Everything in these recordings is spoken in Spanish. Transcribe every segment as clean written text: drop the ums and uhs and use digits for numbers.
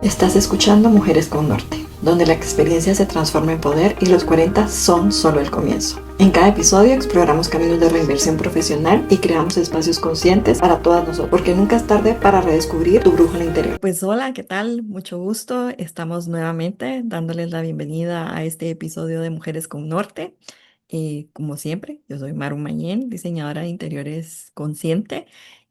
Estás escuchando Mujeres con Norte, donde la experiencia se transforma en poder y los 40 son solo el comienzo. En cada episodio exploramos caminos de reinversión profesional y creamos espacios conscientes para todas nosotros, porque nunca es tarde para redescubrir tu brújula interior. Pues hola, ¿qué tal? Mucho gusto. Estamos nuevamente dándoles la bienvenida a este episodio de Mujeres con Norte. Como siempre, yo soy Maru Mañén, diseñadora de interiores consciente,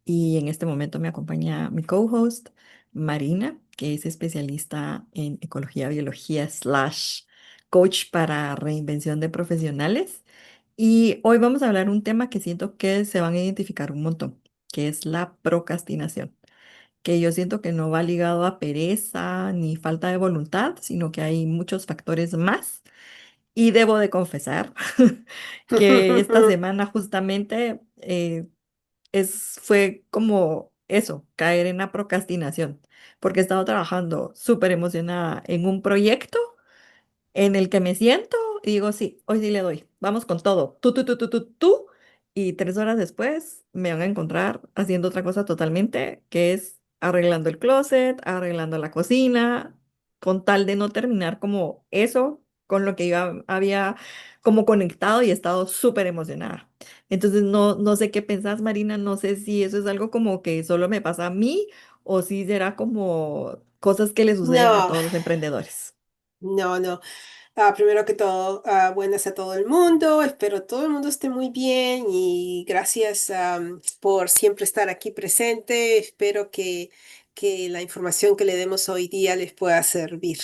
y en este momento me acompaña mi co-host Marina, que es especialista en ecología, biología, slash coach para reinvención de profesionales. Y hoy vamos a hablar un tema que siento que se van a identificar un montón, que es la procrastinación, que yo siento que no va ligado a pereza ni falta de voluntad, sino que hay muchos factores más. Y debo de confesar que esta semana justamente fue como eso, caer en la procrastinación, porque he estado trabajando súper emocionada en un proyecto en el que me siento y digo, sí, hoy sí le doy, vamos con todo, tú, y 3 horas después me van a encontrar haciendo otra cosa totalmente, que es arreglando el closet, arreglando la cocina, con tal de no terminar como eso con lo que yo había como conectado y he estado súper emocionada. Entonces, no sé qué pensás, Marina, no sé si eso es algo como que solo me pasa a mí o si será como cosas que le suceden a No, todos los emprendedores. no. Primero que todo, buenas a todo el mundo. Espero todo el mundo esté muy bien y gracias por siempre estar aquí presente. Espero que la información que le demos hoy día les pueda servir.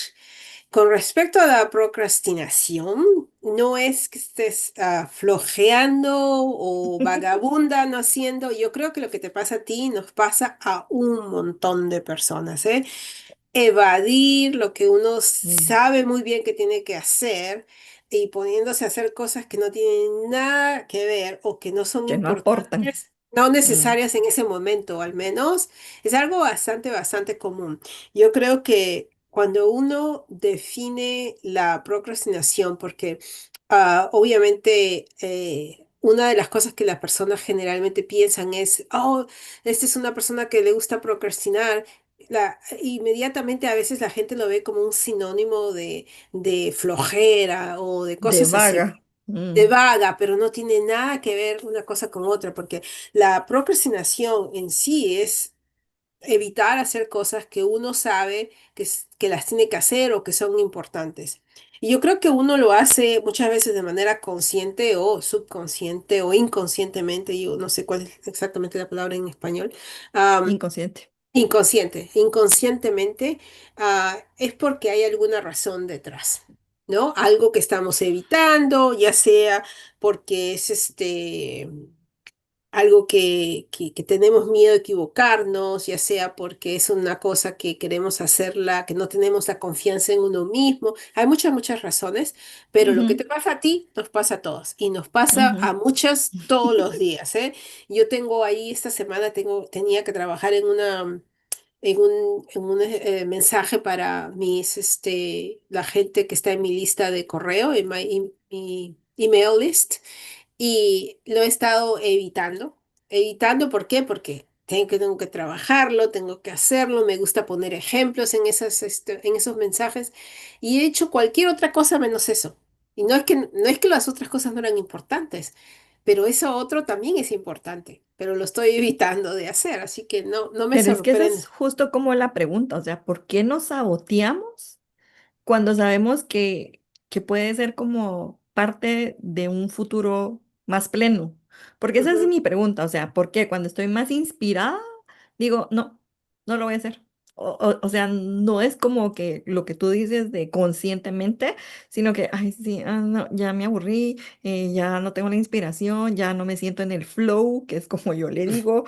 Con respecto a la procrastinación, no es que estés flojeando o vagabunda no haciendo. Yo creo que lo que te pasa a ti nos pasa a un montón de personas, ¿eh? Evadir lo que uno Mm, sabe muy bien que tiene que hacer y poniéndose a hacer cosas que no tienen nada que ver o que no son que no aportan. importantes, no Mm, necesarias en ese momento, al menos, es algo bastante común. Yo creo que cuando uno define la procrastinación, porque obviamente una de las cosas que las personas generalmente piensan es, oh, esta es una persona que le gusta procrastinar, inmediatamente a veces la gente lo ve como un sinónimo de flojera o de de cosas así, vaga. de Mm, vaga, pero no tiene nada que ver una cosa con otra, porque la procrastinación en sí es evitar hacer cosas que uno sabe que las tiene que hacer o que son importantes. Y yo creo que uno lo hace muchas veces de manera consciente o subconsciente o inconscientemente, yo no sé cuál es exactamente la palabra en español. inconsciente. Inconscientemente, es porque hay alguna razón detrás, ¿no? Algo que estamos evitando, ya sea porque es algo que tenemos miedo de equivocarnos, ya sea porque es una cosa que queremos hacerla, que no tenemos la confianza en uno mismo. Hay muchas razones, pero lo que te Ujú, pasa a ti nos pasa a todos y nos pasa ujú. a muchas todos los días, ¿eh? Yo tengo ahí esta semana, tenía que trabajar en un mensaje para la gente que está en mi lista de correo, en mi email list, y lo he estado evitando. Evitando, ¿por qué? Porque tengo que trabajarlo, tengo que hacerlo, me gusta poner ejemplos en esos mensajes, y he hecho cualquier otra cosa menos eso. Y no es que las otras cosas no eran importantes, pero eso otro también es importante, pero lo estoy evitando de hacer, así que no me Pero es que esa sorprende. es justo como la pregunta, o sea, ¿por qué nos saboteamos cuando sabemos que puede ser como parte de un futuro más pleno? Porque esa es Ujú. mi pregunta, o sea, ¿por qué cuando estoy más inspirada digo, no, no lo voy a hacer? O sea, no es como que lo que tú dices de conscientemente, sino que, ay, sí, no, ya me aburrí, ya no tengo la inspiración, ya no me siento en el flow, que es como yo le digo.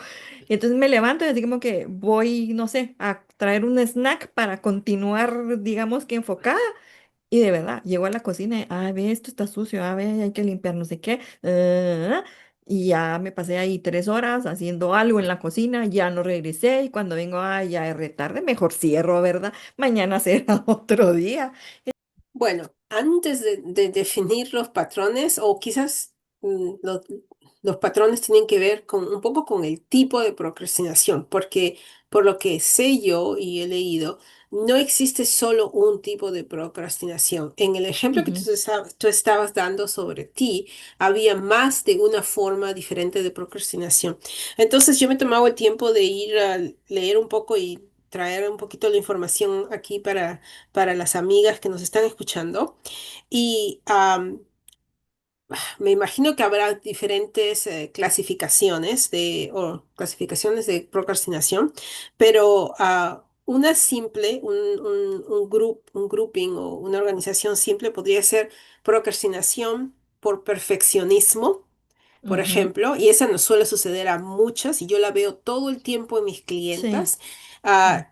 Y entonces me levanto y así como que voy, no sé, a traer un snack para continuar, digamos que enfocada. Y de verdad, llego a la cocina y, ve, esto está sucio, ve, hay que limpiar no sé qué. Y ya me pasé ahí 3 horas haciendo algo en la cocina, ya no regresé y cuando vengo, ya es retarde, mejor cierro, ¿verdad? Mañana será otro día. Bueno, antes de definir los patrones, o quizás los patrones tienen que ver un poco con el tipo de procrastinación, porque por lo que sé yo y he leído, no existe solo un tipo de procrastinación. En el ejemplo que Ujú, tú estabas dando sobre ti, había más de una forma diferente de procrastinación. Entonces yo me tomaba el tiempo de ir a leer un poco y traer un poquito la información aquí para las amigas que nos están escuchando. Y me imagino que habrá diferentes clasificaciones clasificaciones de procrastinación, pero una simple, un grouping o una organización simple podría ser procrastinación por perfeccionismo, por ujú, ejemplo, y esa nos suele suceder a muchas, y yo la veo todo el tiempo en mis sí, clientas. sí.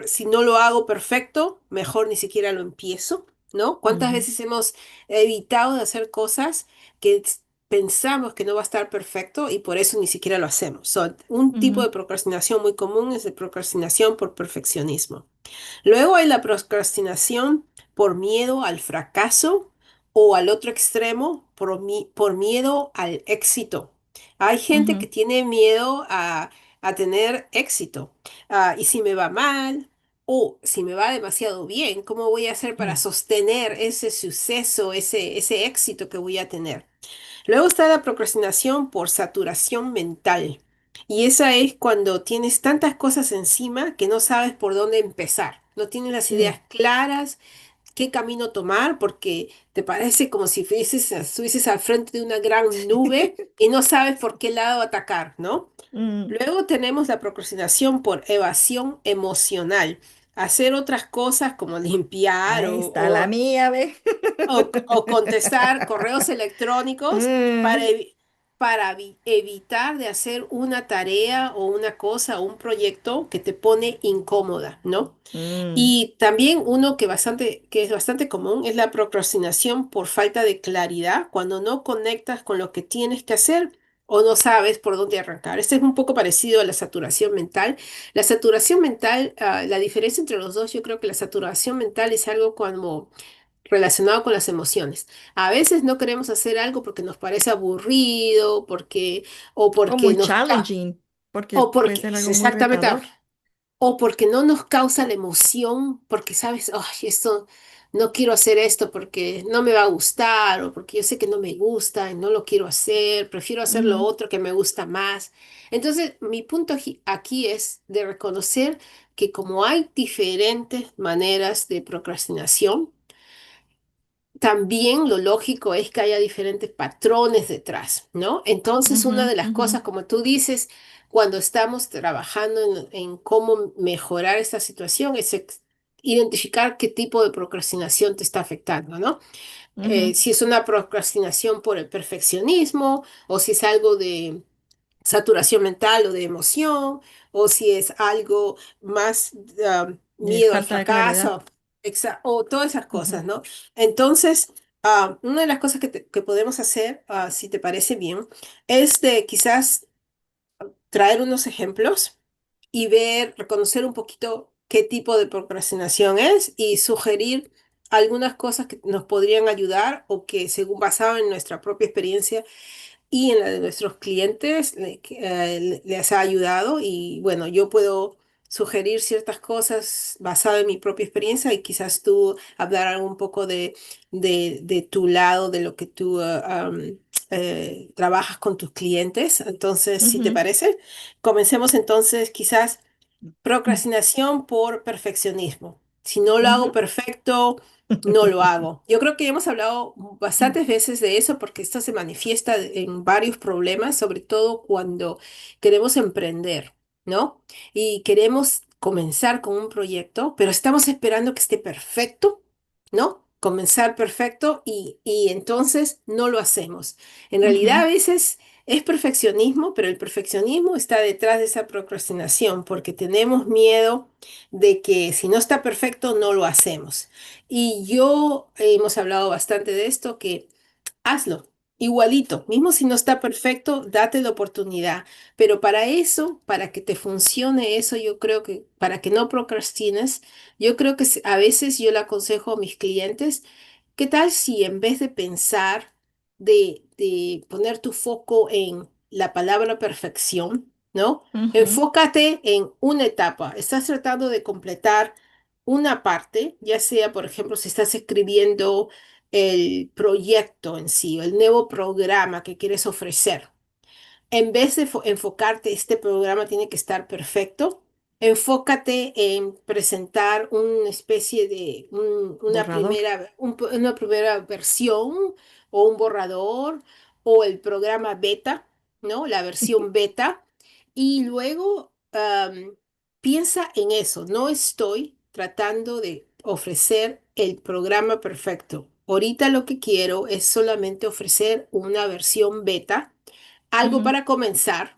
Si no lo hago perfecto, mejor ni siquiera lo empiezo, ¿no? ¿Cuántas Ujú, veces hemos evitado de hacer cosas que pensamos que no va a estar perfecto y por eso ni siquiera lo hacemos? Un tipo ujú, de procrastinación muy común es de procrastinación por perfeccionismo. Luego hay la procrastinación por miedo al fracaso o al otro extremo, por miedo al éxito. Hay gente ujú, que tiene miedo a tener éxito. Y si me va mal o si me va demasiado bien, ¿cómo voy a hacer para mm, sostener ese suceso, ese éxito que voy a tener? Luego está la procrastinación por saturación mental. Y esa es cuando tienes tantas cosas encima que no sabes por dónde empezar. No tienes las ideas sí. claras, qué camino tomar, porque te parece como si estuvieses al frente de una gran nube y no sabes por qué lado atacar, ¿no? Mm, Luego tenemos la procrastinación por evasión emocional. Hacer otras cosas como limpiar ahí está la mía, ¿ve? o contestar correos electrónicos para, Mm, evitar de hacer una tarea o una cosa o un proyecto que te pone incómoda, ¿no? mm, Y también uno que es bastante común es la procrastinación por falta de claridad, cuando no conectas con lo que tienes que hacer o no sabes por dónde arrancar. Este es un poco parecido a la saturación mental. La saturación mental, la diferencia entre los dos, yo creo que la saturación mental es algo como relacionado con las emociones. A veces no queremos hacer algo porque nos parece aburrido, o o porque muy challenging, porque o puede porque, ser algo muy exactamente, retador. o porque no nos causa la emoción, porque sabes, ay, esto, no quiero hacer esto porque no me va a gustar, o porque yo sé que no me gusta y no lo quiero hacer, prefiero hacer lo Ujú, otro que me gusta más. Entonces, mi punto aquí es de reconocer que como hay diferentes maneras de procrastinación, también lo lógico es que haya diferentes patrones detrás, ¿no? Entonces, ujú, una de las ujú, cosas, como tú dices, cuando estamos trabajando en cómo mejorar esta situación, es identificar qué tipo de procrastinación te está afectando, ¿no? ujú, Si es una procrastinación por el perfeccionismo o si es algo de saturación mental o de emoción, o si es algo más de miedo al falta de claridad. fracaso, o todas esas Ujú, cosas, ¿no? Entonces, una de las cosas que podemos hacer, si te parece bien, es de quizás traer unos ejemplos y reconocer un poquito qué tipo de procrastinación es y sugerir algunas cosas que nos podrían ayudar o que según basado en nuestra propia experiencia y en la de nuestros clientes les ha ayudado y bueno, yo puedo sugerir ciertas cosas basado en mi propia experiencia y quizás tú hablar un poco de tu lado, de lo que tú trabajas con tus clientes. Entonces, si te ujú, parece, comencemos entonces quizás ujú, procrastinación por perfeccionismo. Si no lo hago ujú. perfecto, no lo hago. Yo creo que ya hemos hablado bastantes veces de eso porque esto se manifiesta en varios problemas, sobre todo cuando queremos emprender, ¿no? Y queremos comenzar con un proyecto, pero estamos esperando que esté perfecto, ¿no? Comenzar perfecto y entonces no lo hacemos. En realidad Ujú, a veces es perfeccionismo, pero el perfeccionismo está detrás de esa procrastinación porque tenemos miedo de que si no está perfecto no lo hacemos. Y yo hemos hablado bastante de esto, que hazlo igualito, mismo si no está perfecto, date la oportunidad. Pero para eso, para que te funcione eso, yo creo que para que no procrastines, yo creo que a veces yo le aconsejo a mis clientes, ¿qué tal si en vez de pensar de poner tu foco en la palabra perfección, ¿no? ujú, Enfócate en una etapa. Estás tratando de completar. una parte, ya sea, por ejemplo, si estás escribiendo el proyecto en sí, el nuevo programa que quieres ofrecer. En vez de enfocarte, este programa tiene que estar perfecto, enfócate en presentar una especie de Borrador. una primera versión o un borrador o el programa beta, ¿no? La versión beta. Y luego piensa en eso. No estoy tratando de ofrecer el programa perfecto. Ahorita lo que quiero es solamente ofrecer una versión beta, algo Ujú. para comenzar,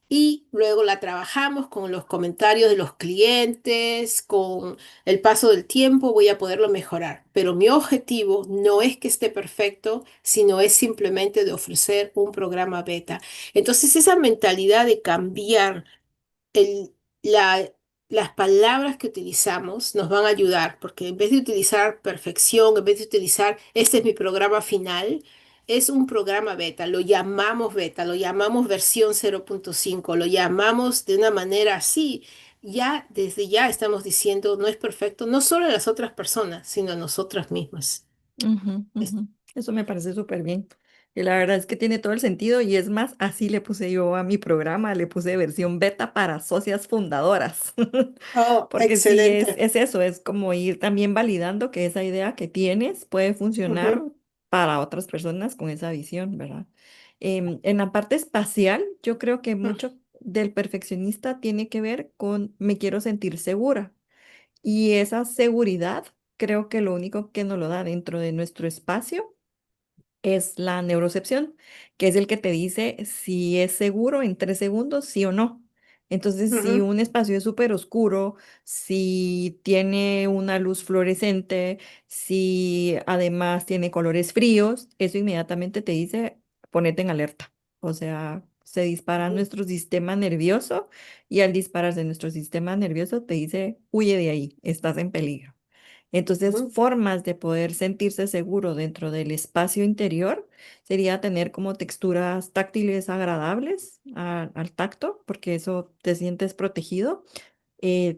y luego la trabajamos con los comentarios de los clientes, con el paso del tiempo voy a poderlo mejorar. Pero mi objetivo no es que esté perfecto, sino es simplemente de ofrecer un programa beta. Entonces esa mentalidad de cambiar el, la, las palabras que utilizamos nos van a ayudar, porque en vez de utilizar perfección, en vez de utilizar este es mi programa final, es un programa beta, lo llamamos versión 0.5, lo llamamos de una manera así. Ya desde ya estamos diciendo no es perfecto, no solo a las otras personas, sino a nosotras mismas. Ujú, ujú. Eso me parece súper bien. Y la verdad es que tiene todo el sentido y es más, así le puse yo a mi programa, le puse versión beta para socias fundadoras. Oh, Porque sí, excelente. es eso, es como ir también validando que esa idea que tienes puede funcionar Ujú, para otras personas con esa visión, ¿verdad? En la parte espacial, yo creo que ujú, mucho del perfeccionista tiene que ver con me quiero sentir segura. Y esa seguridad, creo que lo único que nos lo da dentro de nuestro espacio es la neurocepción, que es el que te dice si es seguro en 3 segundos, sí o no. Entonces, si ujú, un espacio es súper oscuro, si tiene una luz fluorescente, si además tiene colores fríos, eso inmediatamente te dice ponete en alerta. O sea, se dispara ujú, nuestro sistema nervioso y al dispararse nuestro sistema nervioso te dice huye de ahí, estás en peligro. Entonces, ujú, formas de poder sentirse seguro dentro del espacio interior sería tener como texturas táctiles agradables al tacto, porque eso te sientes protegido.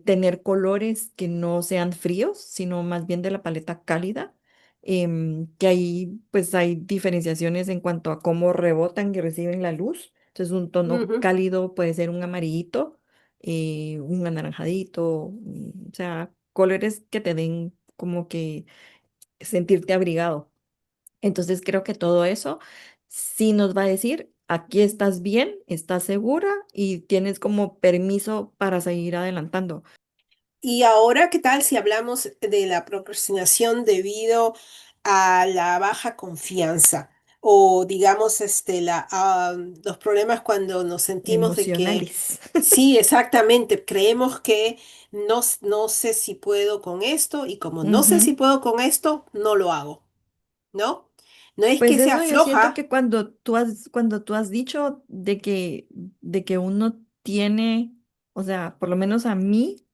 Tener colores que no sean fríos, sino más bien de la paleta cálida, que ahí pues hay diferenciaciones en cuanto a cómo rebotan y reciben la luz. Entonces, un tono ujú. cálido puede ser un amarillito, un anaranjadito, o sea, colores que te den como que sentirte abrigado. Entonces creo que todo eso sí nos va a decir, aquí estás bien, estás segura y tienes como permiso para seguir adelantando. Y ahora, ¿qué tal si hablamos de la procrastinación debido a la baja confianza? O digamos, los problemas cuando nos sentimos de que, Emocionales. sí, exactamente, creemos que no sé si puedo con esto y como no sé si Ujú. puedo con esto, no lo hago, ¿no? No es Pues que sea eso yo siento floja. que cuando tú has dicho de que uno tiene, o sea, por lo menos a mí,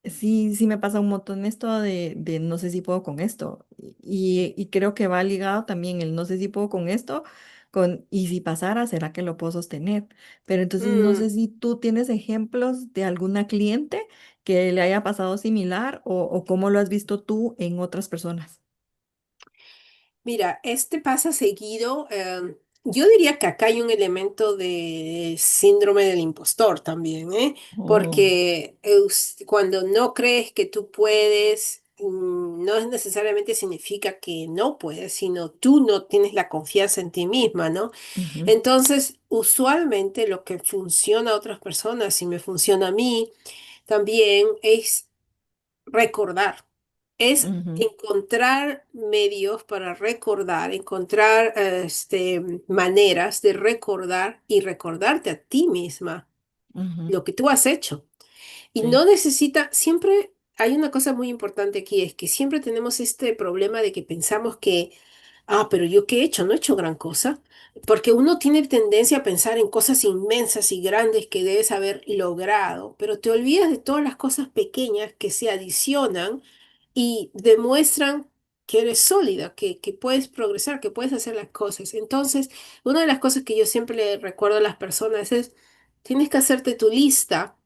sí, sí me pasa un montón esto de no sé si puedo con esto. Y creo que va ligado también el no sé si puedo con esto, con y si pasara, ¿será que lo puedo sostener? Pero entonces no sé mm, si tú tienes ejemplos de alguna cliente que le haya pasado similar o cómo lo has visto tú en otras personas. Mira, este pasa seguido. Yo diría que acá hay un elemento de síndrome del impostor también, ¿eh? Oh, Porque cuando no crees que tú puedes, no es necesariamente significa que no puedes, sino tú no tienes la confianza en ti misma, ¿no? ujú, Entonces, usualmente lo que funciona a otras personas y me funciona a mí también es recordar, es ujú, encontrar medios para recordar, encontrar maneras de recordar y recordarte a ti misma ujú, lo que tú has hecho. Y no sí. necesita, siempre hay una cosa muy importante aquí, es que siempre tenemos este problema de que pensamos que, pero yo qué he hecho, no he hecho gran cosa, porque uno tiene tendencia a pensar en cosas inmensas y grandes que debes haber logrado, pero te olvidas de todas las cosas pequeñas que se adicionan y demuestran que eres sólida, que puedes progresar, que puedes hacer las cosas. Entonces, una de las cosas que yo siempre le recuerdo a las personas es, tienes que hacerte tu lista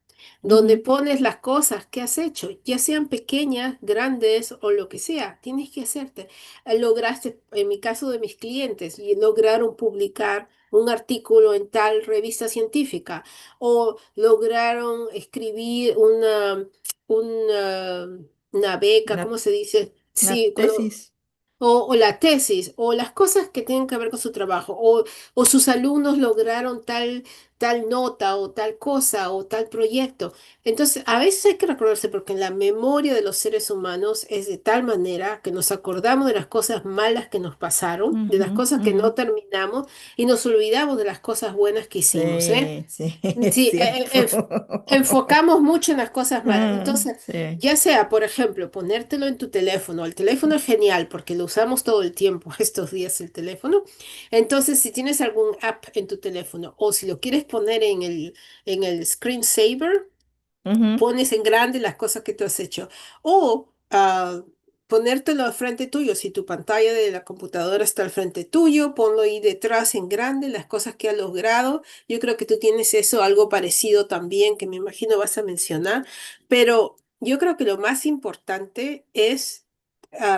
donde Ujú. pones las cosas que has hecho, ya sean pequeñas, grandes o lo que sea, tienes que hacerte. Lograste, en mi caso de mis clientes, lograron publicar un artículo en tal revista científica o lograron escribir una, una beca, Una, ¿cómo se dice? una Sí, tesis. o la tesis, o las cosas que tienen que ver con su trabajo, o sus alumnos lograron tal nota, o tal cosa, o tal proyecto. Entonces, a veces hay que recordarse porque la memoria de los seres humanos es de tal manera que nos acordamos de las cosas malas que nos pasaron, de las Ujú, cosas que ujú. no terminamos, y nos olvidamos de las cosas buenas que hicimos, ¿eh? Sí, sí, es Sí, cierto. enfocamos mucho en las cosas malas. Ah, Entonces, sí. ya sea, por ejemplo, ponértelo en tu teléfono. El teléfono es genial porque lo usamos todo el tiempo, estos días el teléfono. Entonces, si tienes algún app en tu teléfono o si lo quieres poner en el screensaver, Ujú. pones en grande las cosas que tú has hecho. O ponértelo al frente tuyo. Si tu pantalla de la computadora está al frente tuyo, ponlo ahí detrás en grande, las cosas que has logrado. Yo creo que tú tienes eso, algo parecido también, que me imagino vas a mencionar. Pero yo creo que lo más importante es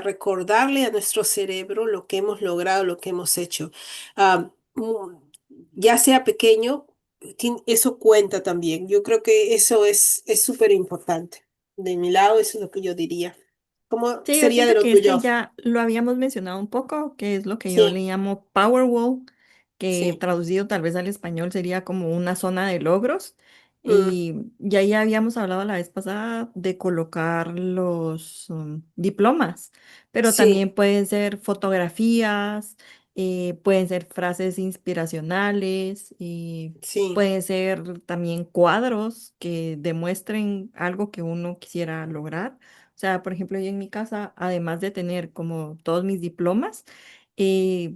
recordarle a nuestro cerebro lo que hemos logrado, lo que hemos hecho. Ah, ya sea pequeño, eso cuenta también. Yo creo que eso es súper importante. De mi lado, eso es lo que yo diría. ¿Cómo Sí, yo sería de siento lo que este tuyo? ya lo habíamos mencionado un poco, que es lo que yo Sí, le llamo Powerwall, que sí. traducido tal vez al español sería como una zona de logros. Mm, Y ya ahí habíamos hablado la vez pasada de colocar los diplomas, pero sí, también pueden ser fotografías, pueden ser frases inspiracionales, y sí. pueden ser también cuadros que demuestren algo que uno quisiera lograr. O sea, por ejemplo, yo en mi casa, además de tener como todos mis diplomas, eh,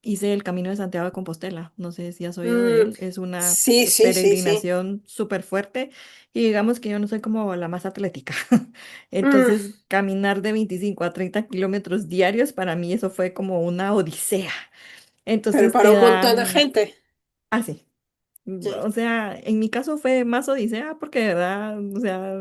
hice el Camino de Santiago de Compostela. No sé si has oído de Mm, él. Es una sí, sí, sí, sí. peregrinación súper fuerte y digamos que yo no soy como la más atlética. Mm, Entonces, caminar de 25 a 30 kilómetros diarios, para mí eso fue como una odisea. pero Entonces para te un montón de dan gente. así. Sí. O sea, en mi caso fue más odisea porque de verdad, o sea,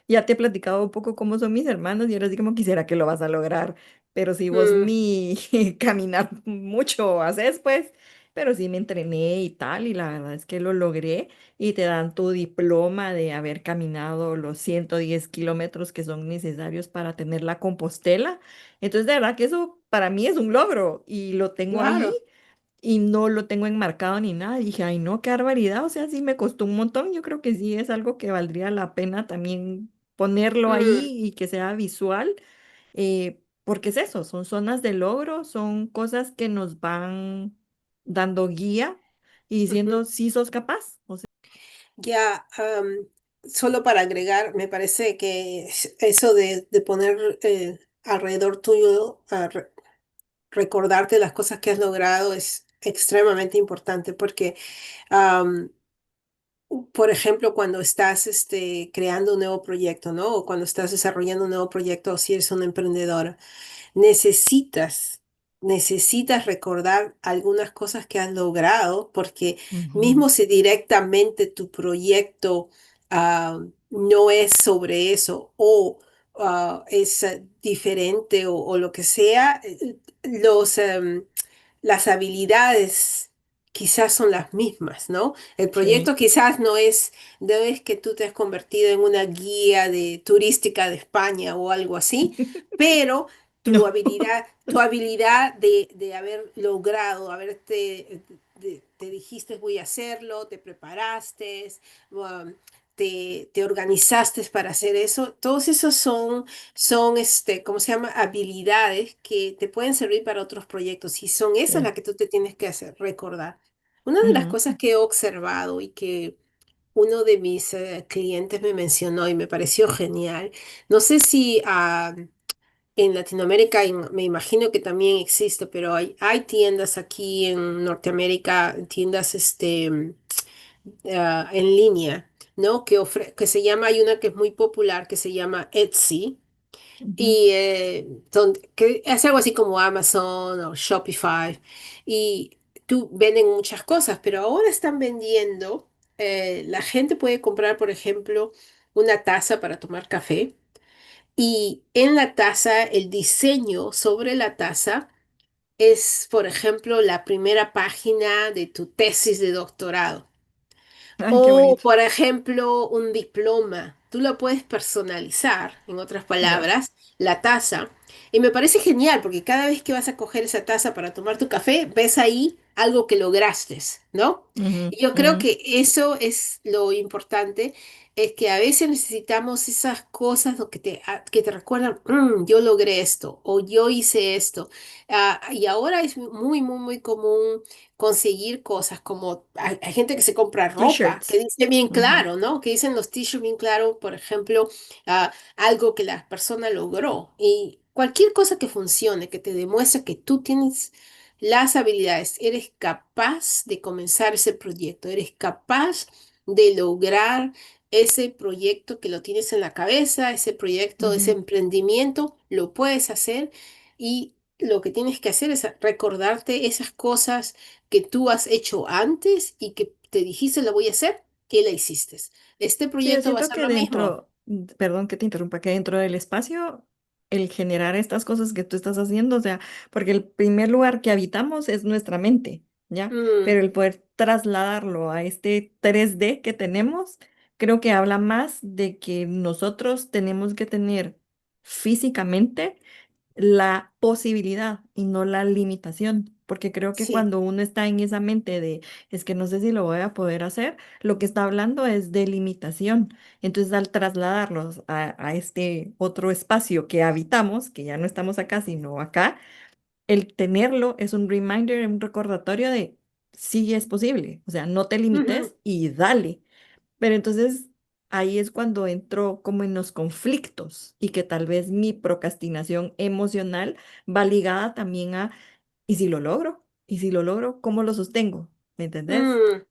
ya te he platicado un poco cómo son mis hermanos y ahora sí como quisiera que lo vas a lograr, pero si vos Mm, ni caminar mucho haces, pues, pero sí me entrené y tal, y la verdad es que lo logré y te dan tu diploma de haber caminado los 110 kilómetros que son necesarios para tener la Compostela. Entonces, de verdad que eso para mí es un logro y lo tengo ahí claro. y no lo tengo enmarcado ni nada. Dije, ay, no, qué barbaridad. O sea, sí me costó un montón. Yo creo que sí es algo que valdría la pena también ponerlo Mm, ahí y que sea visual, porque es eso, son zonas de logro, son cosas que nos van dando guía y ujú. diciendo si sos capaz. O sea, Ya, solo para agregar, me parece que eso de poner alrededor tuyo, recordarte las cosas que has logrado es extremadamente importante porque, am, por ejemplo, cuando estás creando un nuevo proyecto, ¿no? O cuando estás desarrollando un nuevo proyecto, o si eres una emprendedora, necesitas, necesitas recordar algunas cosas que has logrado, porque ujú, mismo si directamente tu proyecto no es sobre eso o es diferente o lo que sea, las habilidades quizás son las mismas, ¿no? El sí. proyecto quizás no es que tú te has convertido en una guía turística de España o algo así, pero No. tu habilidad de haber logrado, te dijiste voy a hacerlo, te preparaste, um, te organizaste para hacer eso, todos esos son, ¿cómo se llama? Habilidades que te pueden servir para otros proyectos y son esas Sí. las que tú te tienes que hacer, recordar. Una de las Ujú, cosas que he observado y que uno de mis clientes me mencionó y me pareció genial, no sé si en Latinoamérica me imagino que también existe, pero hay tiendas aquí en Norteamérica, tiendas en línea, ¿no? Que se llama, hay una que es muy popular que se llama Etsy ujú, y que es algo así como Amazon o Shopify y tú venden muchas cosas, pero ahora están vendiendo. la gente puede comprar, por ejemplo, una taza para tomar café y en la taza, el diseño sobre la taza es, por ejemplo, la primera página de tu tesis de doctorado. Ay, qué O, bonito. por ejemplo, un diploma. Tú lo puedes personalizar, en otras Ya. palabras, la taza. Y me parece genial porque cada vez que vas a coger esa taza para tomar tu café, ves ahí algo que lograste, ¿no? Ujú, Y yo creo ujú. que eso es lo importante, es que a veces necesitamos esas cosas que te recuerdan, "Mm, yo logré esto o yo hice esto". Y ahora es muy, muy, muy común conseguir cosas como hay gente que se compra ropa, que T-shirts. dice bien Ujú, claro, ¿no? Que dicen los t-shirts bien claro, por ejemplo, algo que la persona logró. Y cualquier cosa que funcione, que te demuestre que tú tienes las habilidades, eres capaz de comenzar ese proyecto, eres capaz de lograr ese proyecto que lo tienes en la cabeza, ese proyecto, ese ujú. emprendimiento, lo puedes hacer y lo que tienes que hacer es recordarte esas cosas que tú has hecho antes y que te dijiste lo voy a hacer y la hiciste. Este Sí, yo proyecto va a siento ser que lo mismo. dentro, perdón que te interrumpa, que dentro del espacio, el generar estas cosas que tú estás haciendo, o sea, porque el primer lugar que habitamos es nuestra mente, ¿ya? Mm, Pero el poder trasladarlo a este 3D que tenemos, creo que habla más de que nosotros tenemos que tener físicamente la posibilidad y no la limitación, porque creo que sí. cuando uno está en esa mente de, es que no sé si lo voy a poder hacer, lo que está hablando es de limitación. Entonces, al trasladarlos a este otro espacio que habitamos, que ya no estamos acá, sino acá, el tenerlo es un reminder, un recordatorio de, sí es posible, o sea, no te Ujú. limites y dale. Pero entonces ahí es cuando entro como en los conflictos y que tal vez mi procrastinación emocional va ligada también a, ¿y si lo logro? ¿Y si lo logro? ¿Cómo lo sostengo? ¿Me entendés? Mm,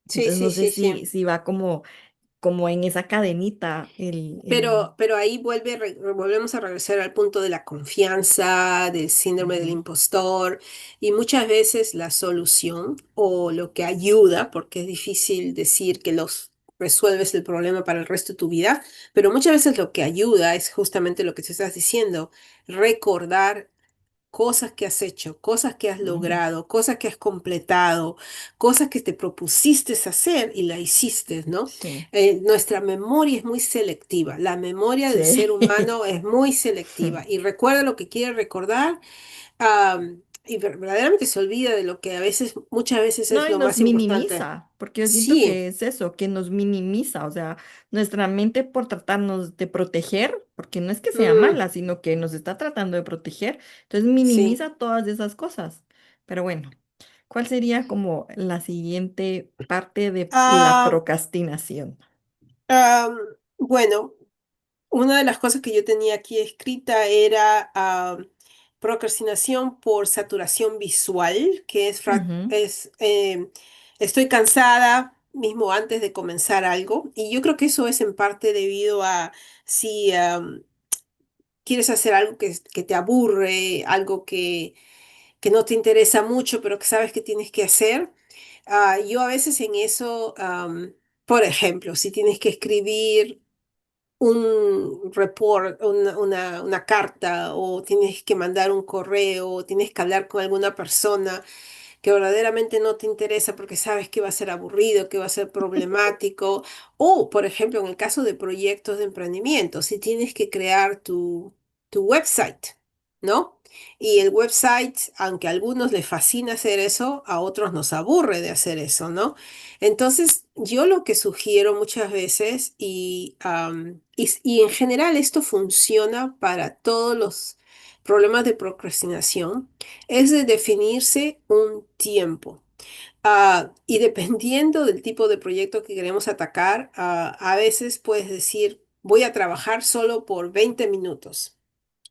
sí, Entonces sí, no sé sí, sí. si va como en esa cadenita Pero ahí volvemos a regresar al punto de la confianza, del síndrome del Ujú, impostor y muchas veces la solución o lo que ayuda, porque es difícil decir que los resuelves el problema para el resto de tu vida, pero muchas veces lo que ayuda es justamente lo que te estás diciendo, recordar cosas que has hecho, cosas que has ujú. logrado, cosas que has completado, cosas que te propusiste hacer y la hiciste, ¿no? Sí, Nuestra memoria es muy selectiva, la memoria del ser sí. humano es muy selectiva y recuerda lo que quiere recordar, y verdaderamente se olvida de lo que a veces, muchas veces No, es y lo nos más importante. minimiza, porque yo siento Sí, que es eso, que nos minimiza, o sea, nuestra mente por tratarnos de proteger, porque no es que sea mm, mala, sino que nos está tratando de proteger, entonces sí. minimiza todas esas cosas. Pero bueno, ¿cuál sería como la siguiente parte de la Ah, procrastinación? ah, bueno. Una de las cosas que yo tenía aquí escrita era procrastinación por saturación visual, que Ujú, estoy cansada mismo antes de comenzar algo. Y yo creo que eso es en parte debido a si quieres hacer algo que te aburre, algo que no te interesa mucho, pero que sabes que tienes que hacer. Yo a veces en eso, por ejemplo, si tienes que escribir un report, una carta, o tienes que mandar un correo, o tienes que hablar con alguna persona que verdaderamente no te interesa porque sabes que va a ser aburrido, que va a ser problemático, o por ejemplo en el caso de proyectos de emprendimiento, si tienes que crear tu website, ¿no? Y el website, aunque a algunos les fascina hacer eso, a otros nos aburre de hacer eso, ¿no? Entonces, yo lo que sugiero muchas veces, y en general esto funciona para todos los problemas de procrastinación, es de definirse un tiempo. Y dependiendo del tipo de proyecto que queremos atacar, a veces puedes decir, voy a trabajar solo por 20 minutos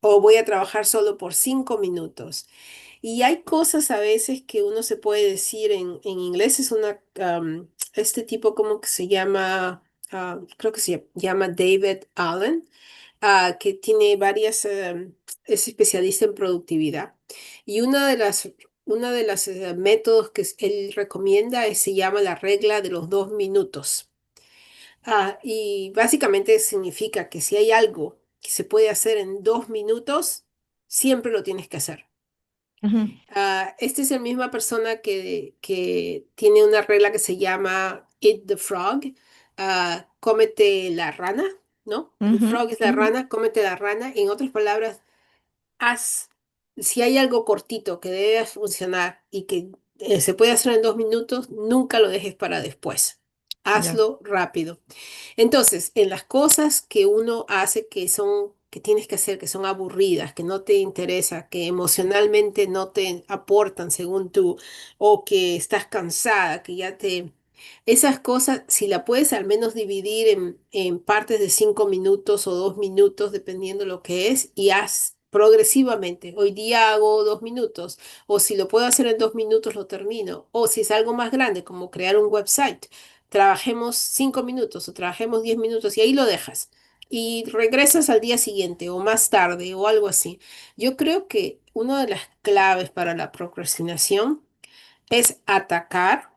o voy a trabajar solo por 5 minutos. Y hay cosas a veces que uno se puede decir en inglés, este tipo como que se llama, creo que se llama David Allen, que tiene varias, es especialista en productividad. Y una de las uno de los métodos que él recomienda se llama la regla de los 2 minutos. Y básicamente significa que si hay algo que se puede hacer en 2 minutos, siempre lo tienes que hacer. Ujú, Esta es la misma persona que tiene una regla que se llama Eat the Frog, cómete la rana, ¿no? El ujú, frog es la ujú. rana, cómete la rana. En otras palabras, haz, si hay algo cortito que debe funcionar y que se puede hacer en 2 minutos, nunca lo dejes para después. Ya. Hazlo rápido. Entonces, en las cosas que uno hace que tienes que hacer, que son aburridas, que no te interesa, que emocionalmente no te aportan según tú, o que estás cansada, esas cosas, si la puedes al menos dividir en partes de 5 minutos o 2 minutos, dependiendo lo que es, y haz progresivamente. Hoy día hago 2 minutos, o si lo puedo hacer en 2 minutos, lo termino. O si es algo más grande, como crear un website, trabajemos 5 minutos o trabajemos 10 minutos y ahí lo dejas. Y regresas al día siguiente o más tarde o algo así. Yo creo que una de las claves para la procrastinación es atacar,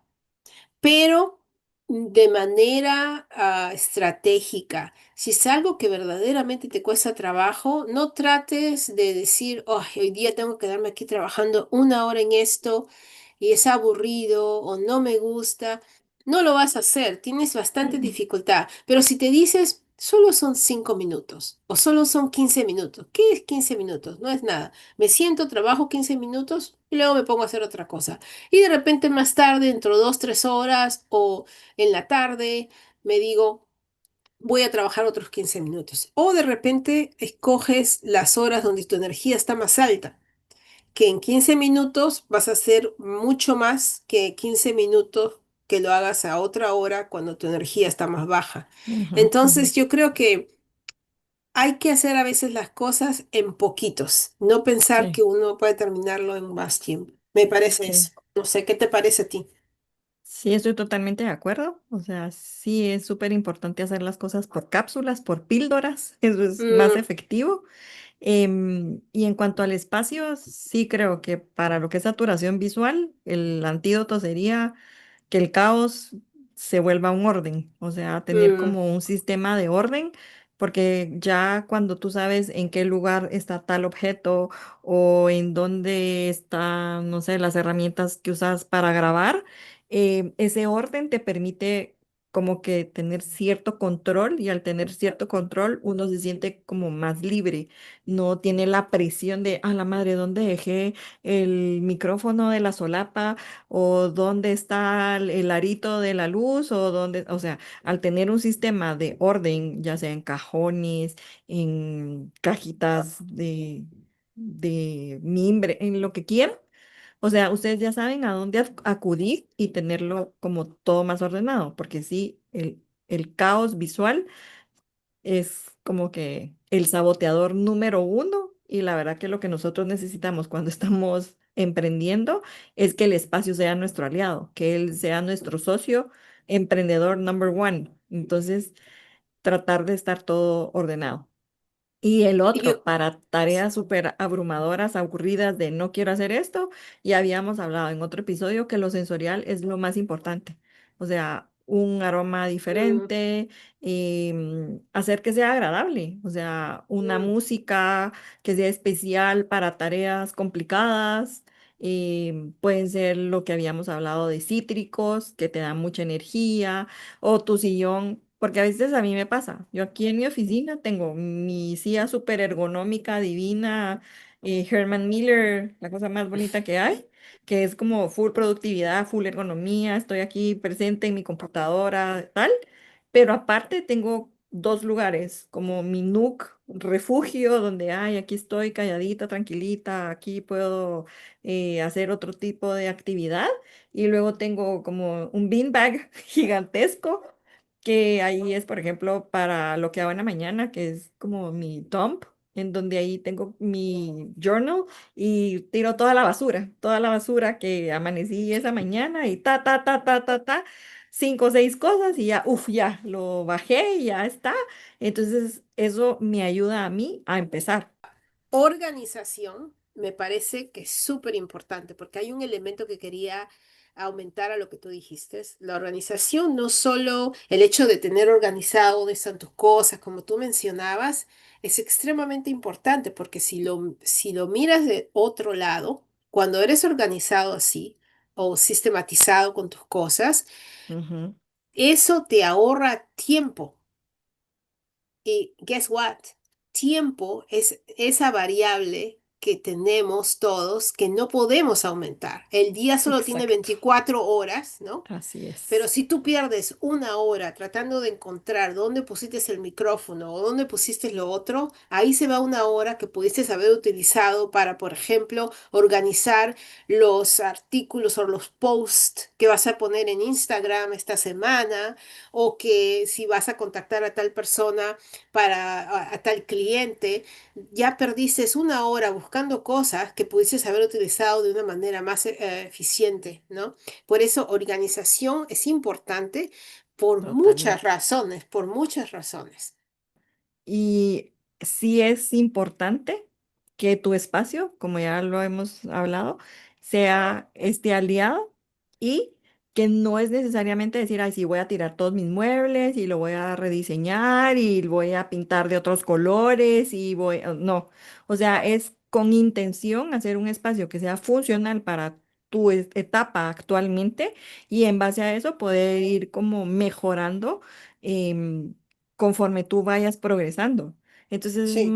pero de manera estratégica. Si es algo que verdaderamente te cuesta trabajo, no trates de decir, "Oh, hoy día tengo que quedarme aquí trabajando 1 hora en esto y es aburrido o no me gusta". No lo vas a hacer, tienes bastante dificultad. Pero si te dices, solo son 5 minutos o solo son 15 minutos, ¿qué es 15 minutos? No es nada. Me siento, trabajo 15 minutos y luego me pongo a hacer otra cosa. Y de repente más tarde, dentro de 2, 3 horas o en la tarde, me digo, voy a trabajar otros 15 minutos. O de repente escoges las horas donde tu energía está más alta, que en 15 minutos vas a hacer mucho más que 15 minutos que lo hagas a otra hora cuando tu energía está más baja. Ujú, ujú. Entonces yo creo que hay que hacer a veces las cosas en poquitos, no pensar Sí, que uno puede terminarlo en más tiempo. Me parece sí. eso. No sé, ¿qué te parece a ti? Sí, estoy totalmente de acuerdo. O sea, sí es súper importante hacer las cosas por cápsulas, por píldoras. Eso es más Mm, efectivo. Y en cuanto al espacio, sí creo que para lo que es saturación visual, el antídoto sería que el caos se vuelva un orden, o sea, tener mm, como un sistema de orden, porque ya cuando tú sabes en qué lugar está tal objeto o en dónde están, no sé, las herramientas que usas para grabar, ese orden te permite como que tener cierto control y al tener cierto control uno se siente como más libre, no tiene la presión de, a la madre, ¿dónde dejé el micrófono de la solapa? O dónde está el arito de la luz, o dónde, o sea, al tener un sistema de orden, ya sea en cajones, en cajitas de mimbre, en lo que quieran, o sea, ustedes ya saben a dónde acudir y tenerlo como todo más ordenado, porque sí, el caos visual es como que el saboteador número uno y la verdad que lo que nosotros necesitamos cuando estamos emprendiendo es que el espacio sea nuestro aliado, que él sea nuestro socio emprendedor number one. Entonces, tratar de estar todo ordenado. Y el yo, otro, para tareas súper abrumadoras, aburridas de no quiero hacer esto, ya habíamos hablado en otro episodio que lo sensorial es lo más importante. O sea, un aroma mm, diferente, hacer que sea agradable. O sea, una mm, música que sea especial para tareas complicadas. Pueden ser lo que habíamos hablado de cítricos, que te dan mucha energía o tu sillón, porque a veces a mí me pasa. Yo aquí en mi oficina tengo mi silla súper ergonómica, divina, Herman Miller, la cosa más bonita que hay, que es como full productividad, full ergonomía. Estoy aquí presente en mi computadora, tal. Pero aparte tengo dos lugares, como mi nook, refugio, donde, ay, aquí estoy calladita, tranquilita, aquí puedo hacer otro tipo de actividad. Y luego tengo como un beanbag gigantesco que ahí es, por ejemplo, para lo que hago en la mañana, que es como mi dump, en donde ahí tengo mi journal y tiro toda la basura que amanecí esa mañana y cinco o seis cosas y ya, uff, ya lo bajé y ya está. Entonces, eso me ayuda a mí a empezar. organización. me parece que es súper importante porque hay un elemento que quería aumentar a lo que tú dijiste. La organización, no solo el hecho de tener organizado dónde están tus cosas, como tú mencionabas, es extremadamente importante porque si lo miras de otro lado, cuando eres organizado así o sistematizado con tus cosas, Ujú. eso te ahorra tiempo. Y guess what? Tiempo es esa variable que tenemos todos que no podemos aumentar. El día solo tiene Exacto, 24 horas, ¿no? así Pero es. si tú pierdes una hora tratando de encontrar dónde pusiste el micrófono o dónde pusiste lo otro, ahí se va una hora que pudiste haber utilizado para, por ejemplo, organizar los artículos o los posts que vas a poner en Instagram esta semana, o que si vas a contactar a tal persona para a tal cliente, ya perdiste una hora buscando cosas que pudieses haber utilizado de una manera más eficiente, ¿no? Por eso organización es importante Totalmente. por muchas razones. Y sí es importante que tu espacio, como ya lo hemos hablado, sea este aliado y que no es necesariamente decir, ay, sí, voy a tirar todos mis muebles y lo voy a rediseñar y lo voy a pintar de otros colores y voy, no, o sea, es con intención hacer un espacio que sea funcional para tu etapa actualmente y en base a eso poder ir como mejorando. em, Conforme tú vayas progresando. Entonces, Sí.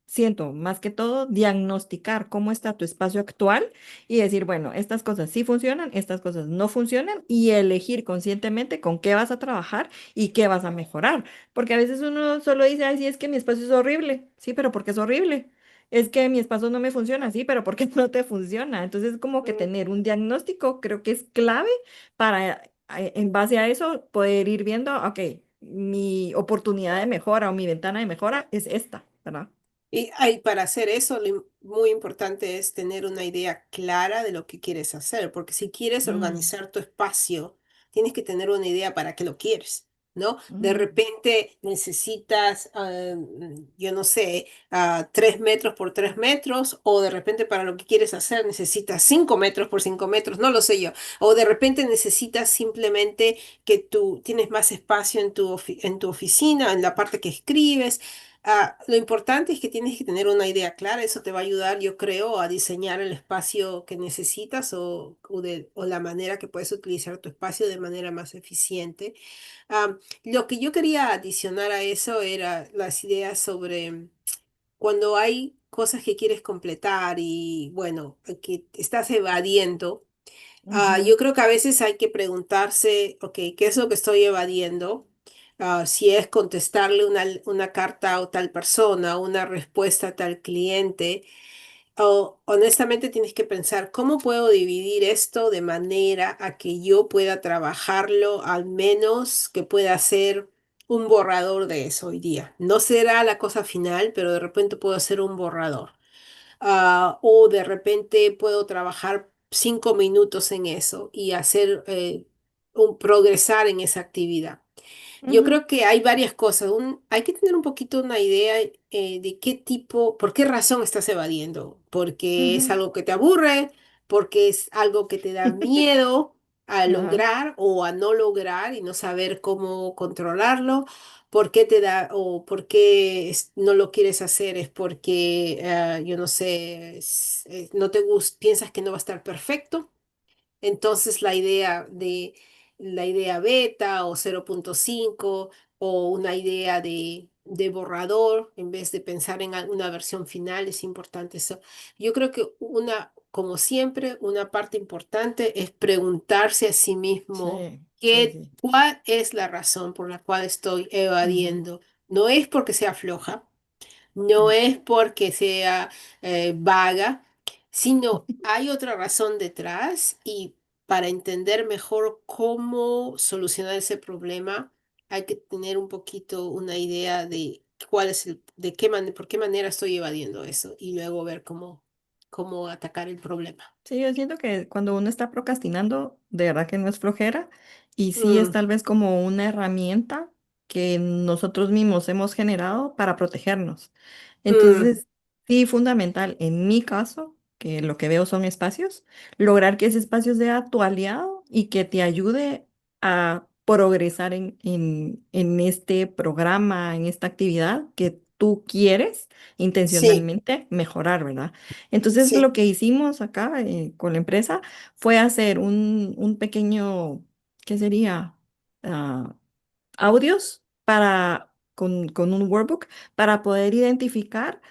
siento más que todo diagnosticar cómo está tu espacio actual y decir, bueno, estas cosas sí funcionan, estas cosas no funcionan y elegir conscientemente con qué vas a trabajar y qué vas a mejorar. Porque a veces uno solo dice, ay, sí, es que mi espacio es horrible. Sí, pero ¿por qué es horrible? Es que mi espacio no me funciona, sí, pero ¿por qué no te funciona? Entonces, como que Mm. tener un diagnóstico creo que es clave para, en base a eso, poder ir viendo, ok, mi oportunidad de mejora o mi ventana de mejora es esta, ¿verdad? Y para hacer eso, muy importante es tener una idea clara de lo que quieres hacer, porque si quieres Mm, organizar tu espacio, tienes que tener una idea para qué lo quieres, ¿no? De mm, repente necesitas, yo no sé, 3 metros por 3 metros, o de repente para lo que quieres hacer necesitas 5 metros por 5 metros, no lo sé yo, o de repente necesitas simplemente que tú tienes más espacio en en tu oficina, en la parte que escribes. Lo importante es que tienes que tener una idea clara, eso te va a ayudar, yo creo, a diseñar el espacio que necesitas o la manera que puedes utilizar tu espacio de manera más eficiente. Lo que yo quería adicionar a eso era las ideas sobre cuando hay cosas que quieres completar y, bueno, que estás evadiendo. ujú, Yo creo que a veces hay que preguntarse, ok, ¿qué es lo que estoy evadiendo? Si es contestarle una carta a tal persona, una respuesta a tal cliente, o honestamente tienes que pensar, ¿cómo puedo dividir esto de manera a que yo pueda trabajarlo, al menos que pueda hacer un borrador de eso hoy día? No será la cosa final, pero de repente puedo hacer un borrador. O de repente puedo trabajar 5 minutos en eso y hacer progresar en esa actividad. Yo ujú, creo que hay varias cosas. Hay que tener un poquito una idea de qué tipo, por qué razón estás evadiendo. Porque es ujú. algo que te aburre, porque es algo que te da miedo a Ajá, lograr o a no lograr y no saber cómo controlarlo. ¿Por qué te da o por qué no lo quieres hacer? Es porque, yo no sé, no te gusta, piensas que no va a estar perfecto. Entonces la idea beta o 0.5 o una idea de borrador en vez de pensar en una versión final es importante eso. Yo creo que como siempre, una parte importante es preguntarse a sí mismo sí, sí, sí. cuál es la razón por la cual estoy Ujú, evadiendo. No es porque sea floja, no mm. es porque sea vaga, sino hay otra razón detrás y para entender mejor cómo solucionar ese problema hay que tener un poquito una idea de cuál es por qué manera estoy evadiendo eso y luego ver cómo atacar el problema. Sí, yo siento que cuando uno está procrastinando, de verdad que no es flojera y sí es Mm, tal vez como una herramienta que nosotros mismos hemos generado para protegernos. mm, Entonces, sí, fundamental en mi caso que lo que veo son espacios, lograr que ese espacio sea tu aliado y que te ayude a progresar en este programa, en esta actividad que tú quieres Sí, intencionalmente mejorar, ¿verdad? Entonces, sí. lo que hicimos acá con la empresa fue hacer un pequeño, ¿qué sería? Ah, audios con un workbook para poder identificar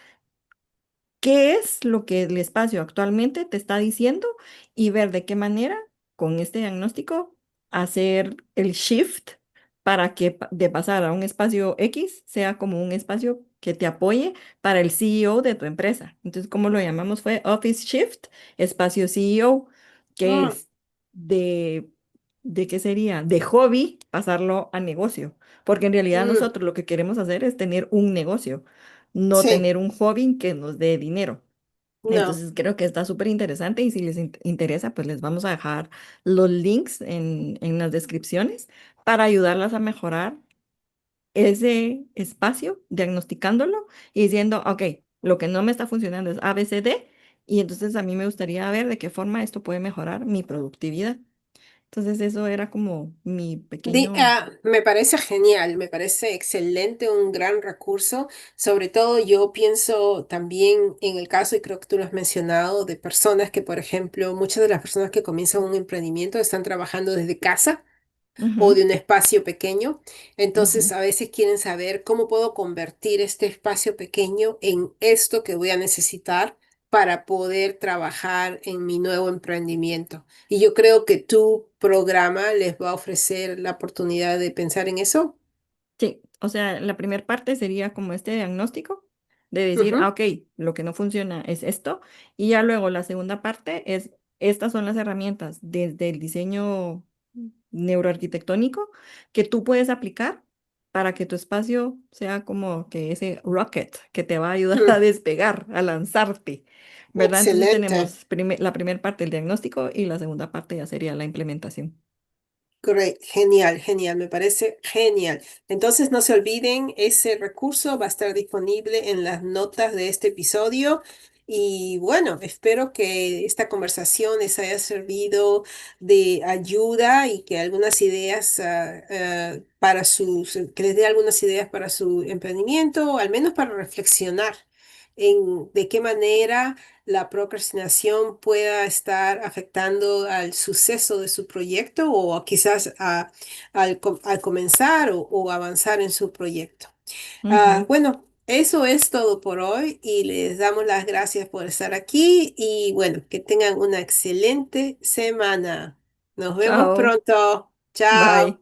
qué es lo que el espacio actualmente te está diciendo y ver de qué manera con este diagnóstico hacer el shift para que de pasar a un espacio X sea como un espacio que te apoye para el CEO de tu empresa. Entonces, como lo llamamos fue Office Shift, espacio CEO, que Mm, es de, ¿de qué sería? De hobby pasarlo a negocio, porque en realidad mm, nosotros lo que queremos hacer es tener un negocio, no sí, tener un hobby que nos dé dinero. no. Entonces creo que está súper interesante y si les interesa, pues les vamos a dejar los links en las descripciones para ayudarlas a mejorar ese espacio, diagnosticándolo y diciendo, ok, lo que no me está funcionando es A, B, C, D, y entonces a mí me gustaría ver de qué forma esto puede mejorar mi productividad. Entonces eso era como mi pequeño... Me parece genial, me parece excelente, un gran recurso. Sobre todo yo pienso también en el caso, y creo que tú lo has mencionado, de personas que, por ejemplo, muchas de las personas que comienzan un emprendimiento están trabajando desde casa o Ujú, de un espacio pequeño. Entonces, ujú. a veces quieren saber cómo puedo convertir este espacio pequeño en esto que voy a necesitar para poder trabajar en mi nuevo emprendimiento. Y yo creo que tu programa les va a ofrecer la oportunidad de pensar en eso. Sí, o sea, la primera parte sería como este diagnóstico de decir, ah, Ujú, ok, lo que no funciona es esto, y ya luego la segunda parte es, estas son las herramientas desde el diseño neuroarquitectónico que tú puedes aplicar para que tu espacio sea como que ese rocket que te va a ayudar a mm, despegar, a lanzarte, ¿verdad? Entonces excelente. tenemos la primera parte, el diagnóstico, y la segunda parte ya sería la implementación. Great, genial, genial, me parece genial. Entonces no se olviden, ese recurso va a estar disponible en las notas de este episodio. Y bueno, espero que esta conversación les haya servido de ayuda y que algunas ideas para que les dé algunas ideas para su emprendimiento, o al menos para reflexionar en de qué manera la procrastinación pueda estar afectando al suceso de su proyecto o quizás al comenzar o avanzar en su proyecto. Ujú. Bueno, eso es todo por hoy y les damos las gracias por estar aquí y bueno, que tengan una excelente semana. Nos vemos Chao, pronto. Chao. bye.